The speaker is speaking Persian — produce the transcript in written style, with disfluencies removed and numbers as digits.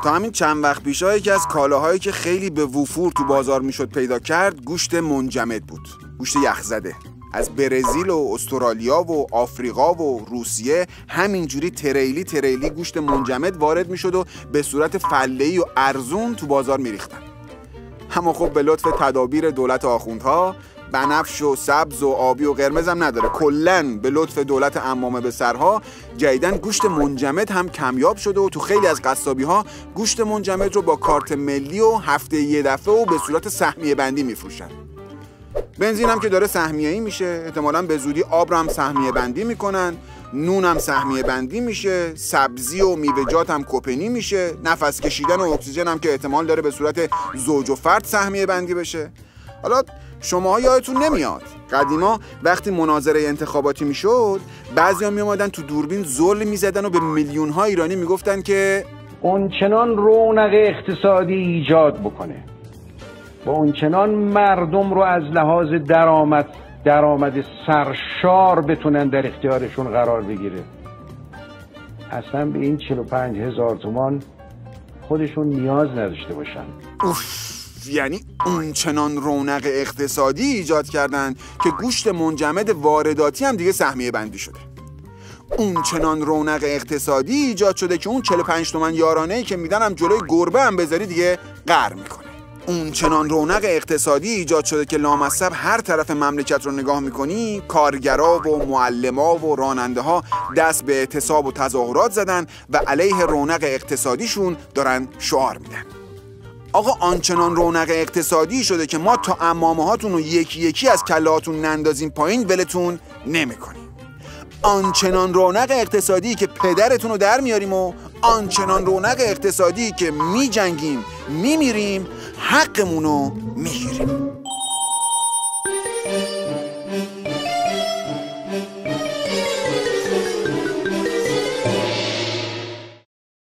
تا همین چند وقت پیشا یکی از کالاهایی که خیلی به وفور تو بازار میشد پیدا کرد گوشت منجمد بود. گوشت یخزده از برزیل و استرالیا و آفریقا و روسیه همینجوری تریلی گوشت منجمد وارد میشد و به صورت فله‌ای و ارزون تو بازار میریختن. اما خب به لطف تدابیر دولت آخوندها، بنفش و سبز و آبی و قرمز هم نداره، کلاً به لطف دولت عمامه به سرها جدیدن گوشت منجمد هم کمیاب شده و تو خیلی از قصابی‌ها گوشت منجمد رو با کارت ملی و هفته یه دفعه و به صورت سهمیه بندی میفروشن. بنزین هم که داره سهمیه‌ای میشه، احتمالاً به زودی آب رو هم سهمیه بندی میکنن، نون هم سهمیه بندی میشه، سبزی و میوه‌جات هم کپنی میشه، نفس کشیدن و اکسیژن هم که احتمال داره به صورت زوج و فرد سهمیه بندی بشه. حالا شماها یادتون نمیاد قدیما وقتی مناظره انتخاباتی میشد بعضیا میومدن تو دوربین زل میزدن و به میلیون‌ها ایرانی میگفتن که اونچنان رونق اقتصادی ایجاد بکنه، با اونچنان مردم رو از لحاظ درآمد سرشار بتونن در اختیارشون قرار بگیره، اصلا به این 45,000 تومان خودشون نیاز نداشته باشن. یعنی اونچنان رونق اقتصادی ایجاد کردن که گوشت منجمد وارداتی هم دیگه سهمیه بندی شده. اونچنان رونق اقتصادی ایجاد شده که اون 45 تومن یارانه‌ای که میدن هم جلوی گربه هم بذاری دیگه قهر میکنه. اونچنان رونق اقتصادی ایجاد شده که لامصب هر طرف مملکت رو نگاه میکنی کارگرا و معلما و راننده ها دست به اعتصاب و تظاهرات زدن و علیه رونق اقتصادیشون دارن شعار میدن. آقا آنچنان رونق اقتصادی شده که ما تا عمامه هاتون رو یکی از کلهاتون نندازیم پایین ولتون نمیکنیم. آنچنان رونق اقتصادی که پدرتون رو در میاریم و آنچنان رونق اقتصادی که میجنگیم میمیریم حقمون رو میگیریم.